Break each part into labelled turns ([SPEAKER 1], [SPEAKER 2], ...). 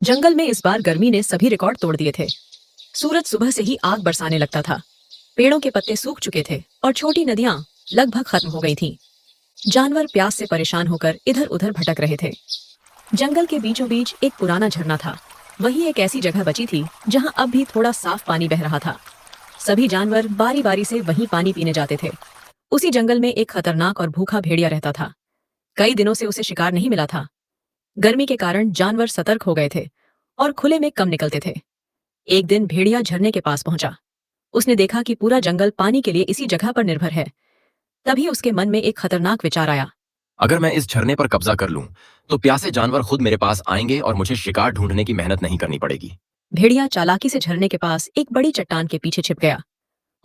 [SPEAKER 1] जंगल में इस बार गर्मी ने सभी रिकॉर्ड तोड़ दिए थे। सूरज सुबह से ही आग बरसाने लगता था। पेड़ों के पत्ते सूख चुके थे और छोटी नदियां लगभग खत्म हो गई थीं। जानवर प्यास से परेशान होकर इधर उधर भटक रहे थे। जंगल के बीचों बीच एक पुराना झरना था। वही एक ऐसी जगह बची थी जहां अब भी थोड़ा साफ पानी बह रहा था। सभी जानवर बारी बारी से वहीं पानी पीने जाते थे। उसी जंगल में एक खतरनाक और भूखा भेड़िया रहता था। कई दिनों से उसे शिकार नहीं मिला था। गर्मी के कारण जानवर सतर्क हो गए थे और खुले में कम निकलते थे। एक दिन भेड़िया झरने के पास पहुंचा। उसने देखा कि पूरा जंगल पानी के लिए इसी जगह पर निर्भर है। तभी उसके मन में एक खतरनाक विचार आया।
[SPEAKER 2] अगर मैं इस झरने पर कब्जा कर लूं, तो प्यासे जानवर खुद मेरे पास आएंगे और मुझे शिकार ढूंढने की मेहनत नहीं करनी पड़ेगी।
[SPEAKER 1] भेड़िया चालाकी से झरने के पास एक बड़ी चट्टान के पीछे छिप गया।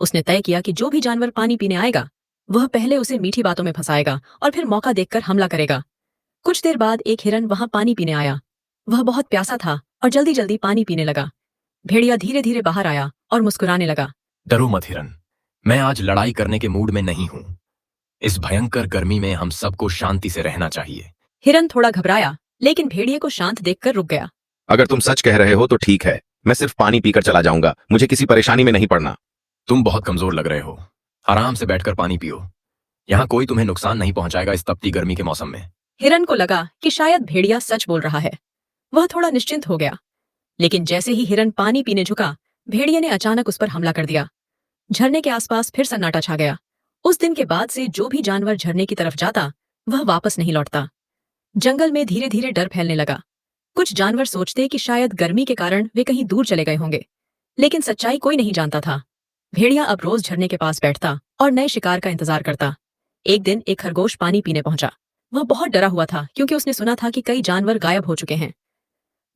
[SPEAKER 1] उसने तय किया कि जो भी जानवर पानी पीने आएगा वह पहले उसे मीठी बातों में फंसाएगा और फिर मौका देखकर हमला करेगा। कुछ देर बाद एक हिरन वहां पानी पीने आया। वह बहुत प्यासा था और जल्दी जल्दी पानी पीने लगा। भेड़िया धीरे धीरे बाहर आया और मुस्कुराने लगा।
[SPEAKER 2] डरो मत हिरन, मैं आज लड़ाई करने के मूड में नहीं हूं। इस भयंकर गर्मी में हम सबको शांति से रहना चाहिए।
[SPEAKER 1] हिरन थोड़ा घबराया, लेकिन भेड़िए को शांत देखकर रुक गया।
[SPEAKER 3] अगर तुम सच कह रहे हो तो ठीक है, मैं सिर्फ पानी पीकर चला जाऊंगा, मुझे किसी परेशानी में नहीं पड़ना।
[SPEAKER 2] तुम बहुत कमजोर लग रहे हो, आराम से बैठकर पानी पियो। यहाँ कोई तुम्हें नुकसान नहीं पहुंचाएगा इस तपती गर्मी के मौसम में।
[SPEAKER 1] हिरन को लगा कि शायद भेड़िया सच बोल रहा है। वह थोड़ा निश्चिंत हो गया। लेकिन जैसे ही हिरन पानी पीने झुका, भेड़िए ने अचानक उस पर हमला कर दिया। झरने के आसपास फिर सन्नाटा छा गया। उस दिन के बाद से जो भी जानवर झरने की तरफ जाता वह वापस नहीं लौटता। जंगल में धीरे धीरे डर फैलने लगा। कुछ जानवर सोचते कि शायद गर्मी के कारण वे कहीं दूर चले गए होंगे, लेकिन सच्चाई कोई नहीं जानता था। भेड़िया अब रोज झरने के पास बैठता और नए शिकार का इंतजार करता। एक दिन एक खरगोश पानी पीने पहुंचा। वह बहुत डरा हुआ था क्योंकि उसने सुना था कि कई जानवर गायब हो चुके हैं।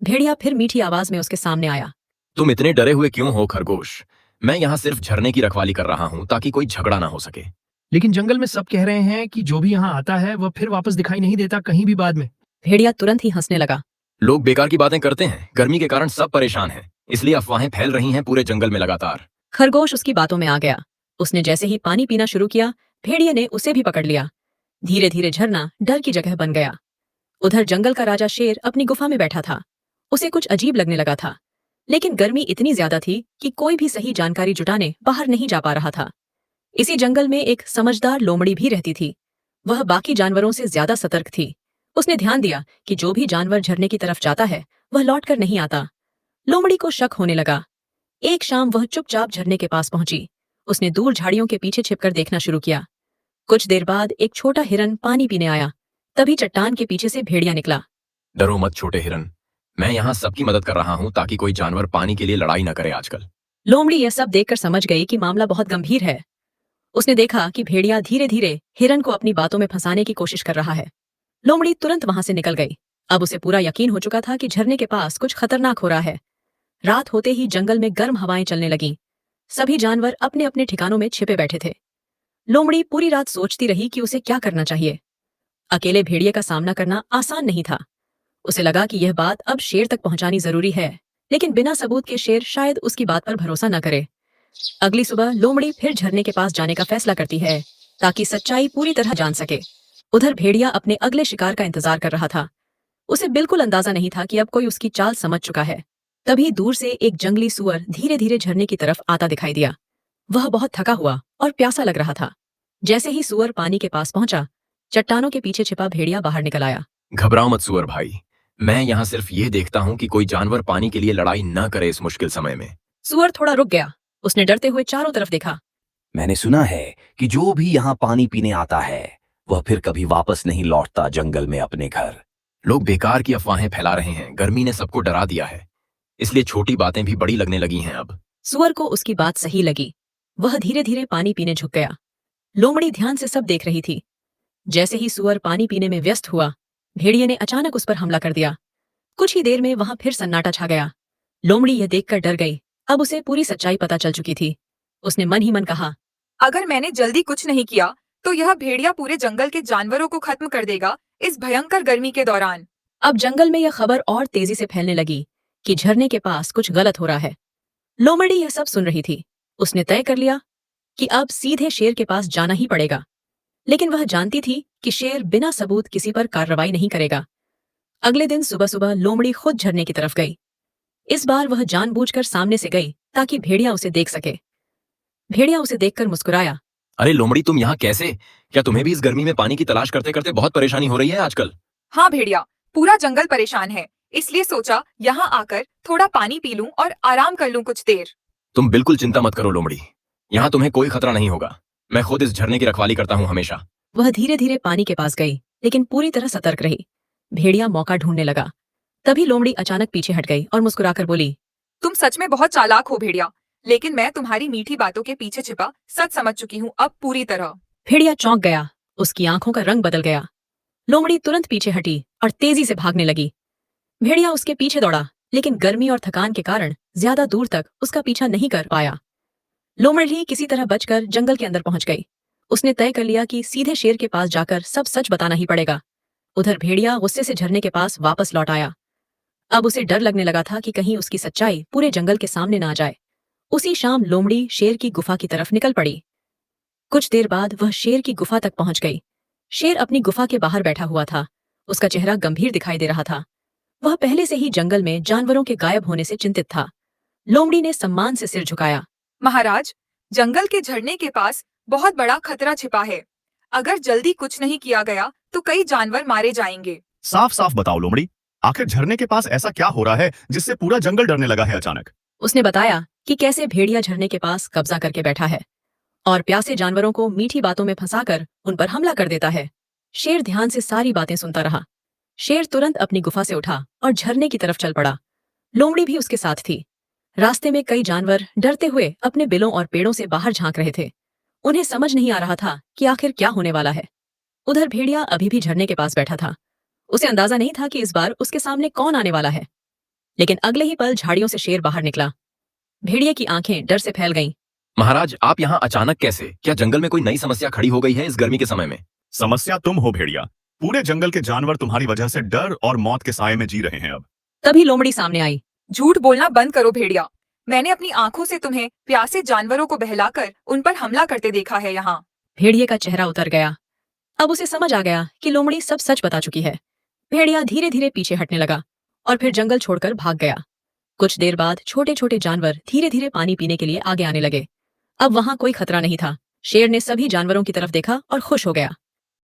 [SPEAKER 1] भेड़िया फिर मीठी आवाज में उसके सामने आया।
[SPEAKER 2] तुम इतने डरे हुए क्यों हो खरगोश? मैं यहाँ सिर्फ झरने की रखवाली कर रहा हूँ ताकि कोई झगड़ा ना हो सके।
[SPEAKER 4] लेकिन जंगल में सब कह रहे हैं कि जो भी यहाँ आता है वह फिर वापस दिखाई नहीं देता कहीं भी बाद में।
[SPEAKER 1] भेड़िया तुरंत ही हंसने लगा।
[SPEAKER 2] लोग बेकार की बातें करते हैं। गर्मी के कारण सब परेशान हैं, इसलिए अफवाहें फैल रही हैं पूरे जंगल में लगातार।
[SPEAKER 1] खरगोश उसकी बातों में आ गया। उसने जैसे ही पानी पीना शुरू किया, भेड़िए ने उसे भी पकड़ लिया। धीरे धीरे झरना डर की जगह बन गया। उधर जंगल का राजा शेर अपनी गुफा में बैठा था। उसे कुछ अजीब लगने लगा था, लेकिन गर्मी इतनी ज्यादा थी कि कोई भी सही जानकारी जुटाने बाहर नहीं जा पा रहा था। इसी जंगल में एक समझदार लोमड़ी भी रहती थी। वह बाकी जानवरों से ज्यादा सतर्क थी। उसने ध्यान दिया कि जो भी जानवर झरने की तरफ जाता है वह लौटकर नहीं आता। लोमड़ी को शक होने लगा। एक शाम वह चुपचाप झरने के पास पहुंची। उसने दूर झाड़ियों के पीछे छिपकर देखना शुरू किया। कुछ देर बाद एक छोटा हिरन पानी पीने आया। तभी चट्टान के पीछे से भेड़िया निकला।
[SPEAKER 2] डरो मत छोटे हिरन, मैं यहाँ सबकी मदद कर रहा हूँ ताकि कोई जानवर पानी के लिए लड़ाई न करे आजकल।
[SPEAKER 1] लोमड़ी यह सब देखकर समझ गई कि मामला बहुत गंभीर है। उसने देखा कि भेड़िया धीरे धीरे हिरन को अपनी बातों में फंसाने की कोशिश कर रहा है। लोमड़ी तुरंत वहां से निकल गई। अब उसे पूरा यकीन हो चुका था कि झरने के पास कुछ खतरनाक हो रहा है। रात होते ही जंगल में गर्म हवाएं चलने लगीं। सभी जानवर अपने अपने ठिकानों में छिपे बैठे थे। लोमड़ी पूरी रात सोचती रही कि उसे क्या करना चाहिए। अकेले भेड़िए का सामना करना आसान नहीं था। उसे लगा कि यह बात अब शेर तक पहुंचानी जरूरी है, लेकिन बिना सबूत के शेर शायद उसकी बात पर भरोसा न करे। अगली सुबह लोमड़ी फिर झरने के पास जाने का फैसला करती है ताकि सच्चाई पूरी तरह जान सके। उधर भेड़िया अपने अगले शिकार का इंतजार कर रहा था। उसे बिल्कुल अंदाजा नहीं था कि अब कोई उसकी चाल समझ चुका है। तभी दूर से एक जंगली सूअर धीरे धीरे झरने की तरफ आता दिखाई दिया। वह बहुत थका हुआ और प्यासा लग रहा था। जैसे ही सूअर पानी के पास पहुंचा, चट्टानों के पीछे छिपा भेड़िया बाहर निकल आया।
[SPEAKER 2] घबराओ मत सूअर भाई, मैं यहाँ सिर्फ ये देखता हूँ कि कोई जानवर पानी के लिए लड़ाई न करे इस मुश्किल समय में।
[SPEAKER 1] सूअर थोड़ा रुक गया। उसने डरते हुए चारों तरफ देखा।
[SPEAKER 5] मैंने सुना है कि जो भी यहाँ पानी पीने आता है वह फिर कभी वापस नहीं लौटता जंगल में अपने घर।
[SPEAKER 2] लोग बेकार की अफवाहें फैला रहे हैं। गर्मी ने सबको डरा दिया है, इसलिए छोटी बातें भी बड़ी लगने लगी हैं अब।
[SPEAKER 1] सूअर को उसकी बात सही लगी। वह धीरे धीरे पानी पीने झुक गया। लोमड़ी ध्यान से सब देख रही थी। जैसे ही सूअर पानी पीने में व्यस्त हुआ, भेड़िए ने अचानक उस पर हमला कर दिया। कुछ ही देर में वहां फिर सन्नाटा छा गया। लोमड़ी यह देखकर डर गई। अब उसे पूरी सच्चाई पता चल चुकी थी। उसने मन ही मन कहा,
[SPEAKER 6] अगर मैंने जल्दी कुछ नहीं किया तो यह भेड़िया पूरे जंगल के जानवरों को खत्म कर देगा इस भयंकर गर्मी के दौरान।
[SPEAKER 1] अब जंगल में यह खबर और तेजी से फैलने लगी कि झरने के पास कुछ गलत हो रहा है। लोमड़ी यह सब सुन रही थी। उसने तय कर लिया कि अब सीधे शेर के पास जाना ही पड़ेगा, लेकिन वह जानती थी कि शेर बिना सबूत किसी पर कार्रवाई नहीं करेगा। अगले दिन सुबह सुबह लोमड़ी खुद झरने की तरफ गई। इस बार वह जानबूझकर सामने से गई ताकि भेड़िया उसे देख सके। भेड़िया उसे देखकर मुस्कुराया।
[SPEAKER 2] अरे लोमड़ी, तुम यहाँ कैसे? क्या तुम्हें भी इस गर्मी में पानी की तलाश करते करते बहुत परेशानी हो रही है आजकल?
[SPEAKER 6] हाँ भेड़िया, पूरा जंगल परेशान है, इसलिए सोचा यहाँ आकर थोड़ा पानी पी लूं और आराम कर लूं कुछ देर।
[SPEAKER 2] तुम बिल्कुल चिंता मत करो लोमड़ी, यहाँ तुम्हें कोई खतरा नहीं होगा। मैं खुद इस झरने की रखवाली करता हूँ हमेशा।
[SPEAKER 1] वह धीरे धीरे पानी के पास गई, लेकिन पूरी तरह सतर्क रही। भेड़िया मौका ढूंढने लगा। तभी लोमड़ी अचानक पीछे हट गई और मुस्कुराकर बोली,
[SPEAKER 6] तुम सच में बहुत चालाक हो भेड़िया, लेकिन मैं तुम्हारी मीठी बातों के पीछे छिपा सच समझ चुकी हूँ अब पूरी तरह।
[SPEAKER 1] भेड़िया चौंक गया। उसकी आंखों का रंग बदल गया। लोमड़ी तुरंत पीछे हटी और तेजी से भागने लगी। भेड़िया उसके पीछे दौड़ा, लेकिन गर्मी और थकान के कारण ज्यादा दूर तक उसका पीछा नहीं कर पाया। लोमड़ी किसी तरह बचकर जंगल के अंदर पहुंच गई। उसने तय कर लिया कि सीधे शेर के पास जाकर सब सच बताना ही पड़ेगा। उधर भेड़िया गुस्से से झरने के पास वापस लौट आया। अब उसे डर लगने लगा था कि कहीं उसकी सच्चाई पूरे जंगल के सामने ना आ जाए। उसी शाम लोमड़ी शेर की गुफा की तरफ निकल पड़ी। कुछ देर बाद वह शेर की गुफा तक पहुंच गई। शेर अपनी गुफा के बाहर बैठा हुआ था। उसका चेहरा गंभीर दिखाई दे रहा था। वह पहले से ही जंगल में जानवरों के गायब होने से चिंतित था। लोमड़ी ने सम्मान से सिर झुकाया।
[SPEAKER 6] महाराज, जंगल के झरने के पास बहुत बड़ा खतरा छिपा है। अगर जल्दी कुछ नहीं किया गया तो कई जानवर मारे जाएंगे।
[SPEAKER 7] साफ साफ बताओ लोमड़ी, आखिर झरने के पास ऐसा क्या हो रहा है जिससे पूरा जंगल डरने लगा है अचानक?
[SPEAKER 1] उसने बताया कि कैसे भेड़िया झरने के पास कब्जा करके बैठा है और प्यासे जानवरों को मीठी बातों में फंसाकर उन पर हमला कर देता है। शेर ध्यान से सारी बातें सुनता रहा। शेर तुरंत अपनी गुफा से उठा और झरने की तरफ चल पड़ा। लोमड़ी भी उसके साथ थी। रास्ते में कई जानवर डरते हुए अपने बिलों और पेड़ों से बाहर झांक रहे थे। उन्हें समझ नहीं आ रहा था कि आखिर क्या होने वाला है। उधर भेड़िया अभी भी झरने के पास बैठा था। उसे अंदाजा नहीं था कि इस बार उसके सामने कौन आने वाला है। लेकिन अगले ही पल झाड़ियों से शेर बाहर निकला। भेड़िए की आंखें डर से फैल गईं।
[SPEAKER 2] महाराज, आप यहाँ अचानक कैसे? क्या जंगल में कोई नई समस्या खड़ी हो गई है इस गर्मी के समय में?
[SPEAKER 7] समस्या तुम हो भेड़िया। पूरे जंगल के जानवर तुम्हारी वजह से डर और मौत के साए में जी रहे हैं अब।
[SPEAKER 1] तभी लोमड़ी सामने आई।
[SPEAKER 6] झूठ बोलना बंद करो भेड़िया। मैंने अपनी आंखों से तुम्हें प्यासे जानवरों को बहलाकर उन पर हमला करते देखा है यहाँ।
[SPEAKER 1] भेड़िए का चेहरा उतर गया। अब उसे समझ आ गया कि लोमड़ी सब सच बता चुकी है। भेड़िया धीरे धीरे पीछे हटने लगा और फिर जंगल छोड़कर भाग गया। कुछ देर बाद छोटे छोटे जानवर धीरे धीरे पानी पीने के लिए आगे आने लगे। अब वहां कोई खतरा नहीं था। शेर ने सभी जानवरों की तरफ देखा और खुश हो गया।